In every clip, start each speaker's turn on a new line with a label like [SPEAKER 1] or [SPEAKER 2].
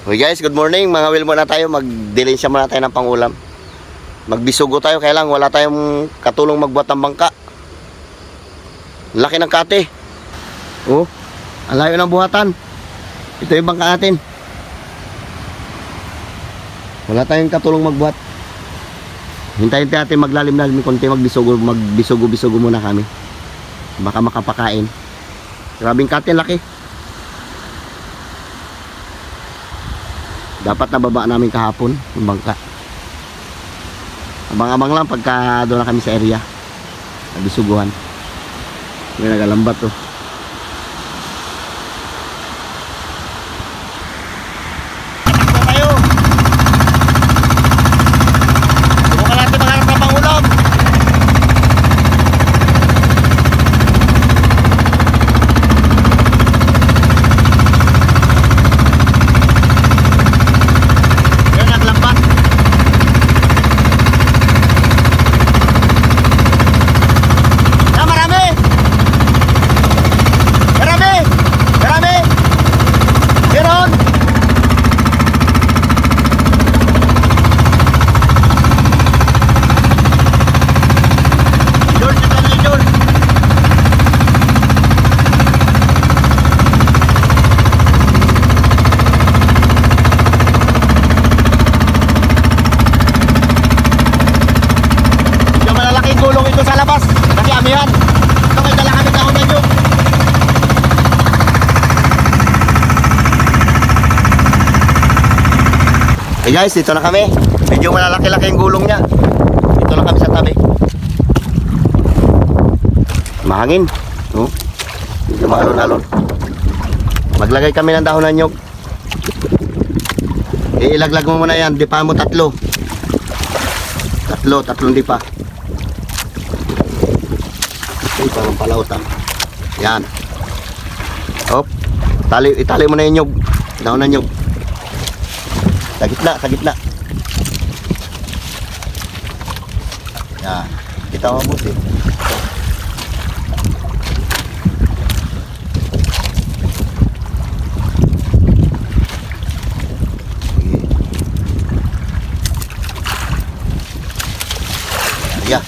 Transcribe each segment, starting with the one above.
[SPEAKER 1] Okay guys, good morning. Mga will muna tayo. Mag-dilinsya muna tayo ng pangulam. Magbisugo tayo. Kaya lang wala tayong katulong magbuhat ng bangka. Laki ng kate. Oh, ang layo ng buhatan. Ito yung bangka natin. Wala tayong katulong magbuhat. Hintayin natin maglalim-lalim konti. Magbisugo muna kami. Baka makapakain. Grabing kate, laki. Dapat nababa namin kahapon yung bangka. Abang-abang lang pagka doon na kami sa area. Nabisuguhan. May nagalambat to. Hey guys, dito na kami. Medyo malalaki-laki yung gulong niya. Dito lang kami sa tabi. Mahangin. Oh. Dito maalon-alon. Maglagay kami ng dahon ng nyog. Ilaglag mo muna yan. Dipa mo tatlo. Tatlong dipa. Ito parang palautan. Yan. Hop. Itali mo na yung nyog. Dahon ng nyog. Sa gitna. Yan. Kita mo buti. Ya.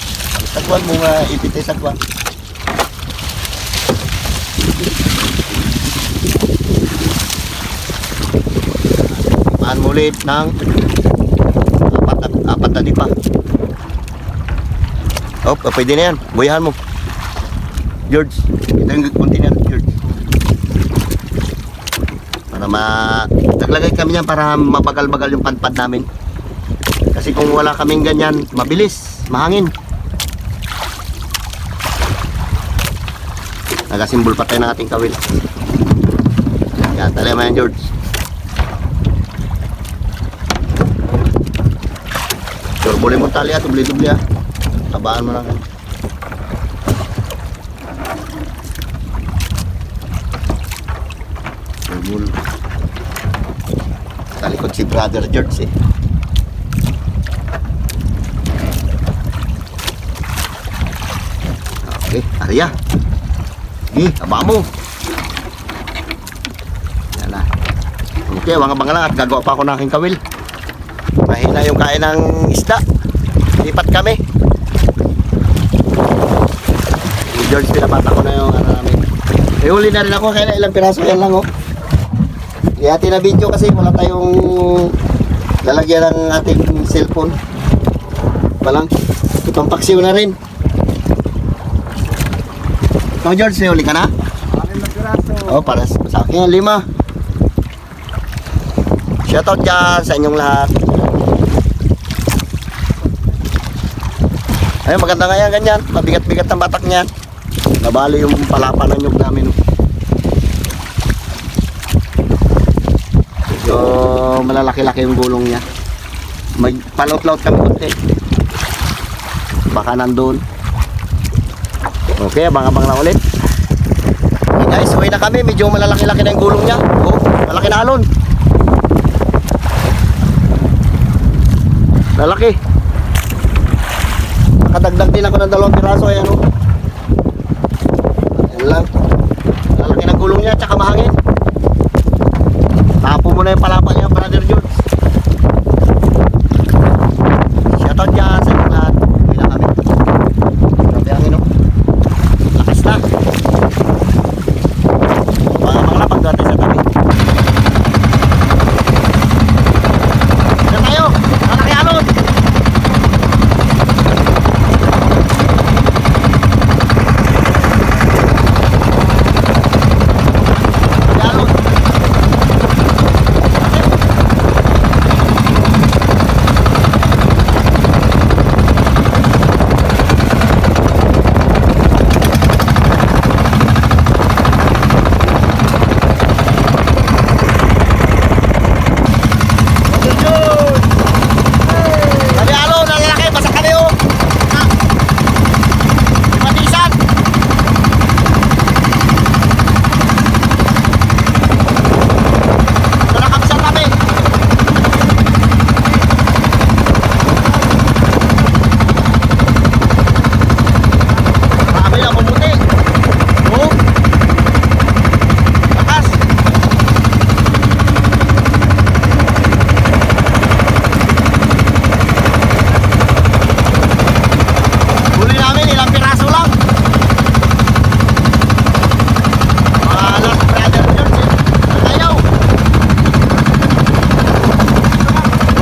[SPEAKER 1] Sagwan mo nga ipitay sagwan. Ulit ng apat na dipa. Oh, pwede na yan. Buyahan mo, George. Ito yung container, George. Para naglagay kami yan para mabagal-bagal yung panpad namin. Kasi kung wala kaming ganyan, mabilis, mahangin. Nagasimbol pa tayo ng ating kawil. Yan, tali mo yan, George. Boleh mo tali at dubli-dubli ah. Tabaan mo lang. Bul. Talikod si Brother George eh. Okay, Arya. Taba mo. Yan na. Okay, wanga-banga lang at gagawa pa ako ng aking kawil. Mahina yung kain ng isda. Lipat kami. George, pinapata ko na yung ano namin. Huli na rin ako, kaya ilang piraso yan lang oh. Ihati na video kasi wala tayong lalagyan ng ating cellphone. Palang, itong paksiw na rin. Ikaw George, huli ka na? Oh, para sa akin 5. Shoutout dyan sa inyong lahat. Ay, maganda nga yan, ganyan. Mabigat-bigat ng batak niyan. Nabali yung palapa ng nyug namin. So, malalaki-laki yung gulong niya. May palaut-laut kami kunti. Baka nandun. Okay, abang-abang na ulit. Okay guys, uwi na kami. Medyo malalaki-laki na yung gulong niya. Oh, malaki na alon. Lalaki. Nakadagdag din ako ng 2 piraso. Ayan o. Ayan lang. Lalaki ng gulong niya. Tsaka mahangin. Tapo mo na yung palapa niya para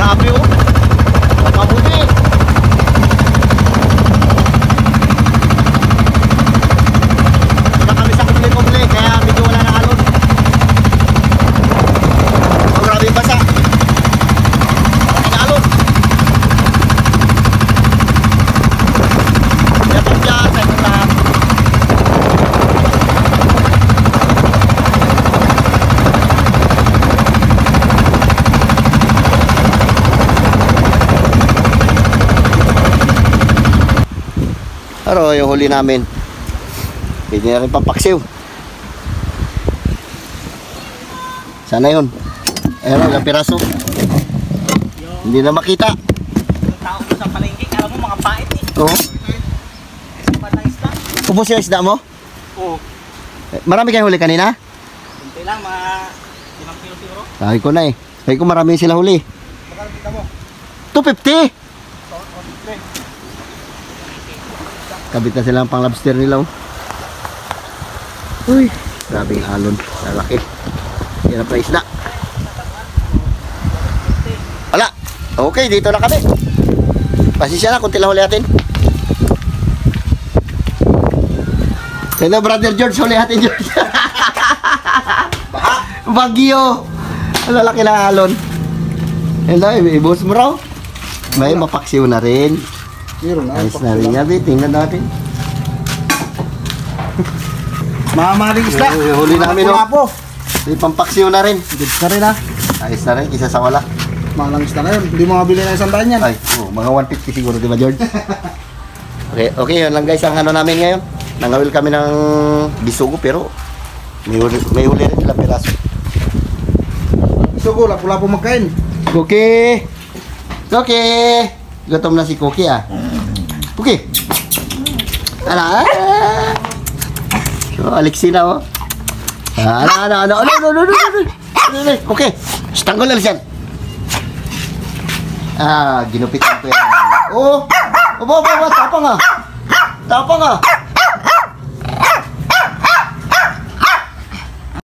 [SPEAKER 1] Grabe oh. Mabuti. Wala kami sa kumuli-kumuli, kaya medyo wala na alon. Oh, grabe yung basa. Maraming alon. Dapat dyan sa itong lahat. Pero yung huli namin, pwede na rin pampaksiw. Sana yun. Ayan, ilang piraso. Hindi na makita.
[SPEAKER 2] Yung tao ko sa palengke, alam mo mga pait eh.
[SPEAKER 1] Oo.
[SPEAKER 2] Batang isda.
[SPEAKER 1] Ubus yung isda mo?
[SPEAKER 2] Oo.
[SPEAKER 1] Marami kayong huli kanina?
[SPEAKER 2] Kunti lang, mga 5 kilo siguro.
[SPEAKER 1] Sabi ko na eh. Sabi ko marami sila huli.
[SPEAKER 2] Magkano kita mo?
[SPEAKER 1] 250! Kabit na sila ang pang lobster nila oh. Uy, grabing alon. Lalaki. Hirap na isda. Wala. Okay, dito na kami. Pasensya na, kunti lang huli natin. Hello, Brother George. Huli natin, George. Bagyo. Ang lalaki ng alon. Hello, ibus mo raw. May mapaksiw na rin. Ayos na rin yabi. Tingnan natin.
[SPEAKER 2] Mamaling isda.
[SPEAKER 1] Huli namin no.
[SPEAKER 2] po.
[SPEAKER 1] May pampaksiw na rin.
[SPEAKER 2] Good ka rin ha.
[SPEAKER 1] Ayos na rin, isa sa wala.
[SPEAKER 2] Malang isda na yun. Hindi mo mabili na 100 yan.
[SPEAKER 1] Ay, mga 150 siguro, di ba George? Okay, okay, yun lang guys ang ano namin ngayon. Nangawil kami ng bisugo pero may huli rin ilang piraso.
[SPEAKER 2] Sugo, lapo-lapo magkain.
[SPEAKER 1] Cookie! Cookie! Gutom na si Cookie ah. Cookie! Ala! So, Alexina oh. Ano. Okay, tanggol na siya. Ginupitan ko yan. Oh! Tapang ah! Tapang ah!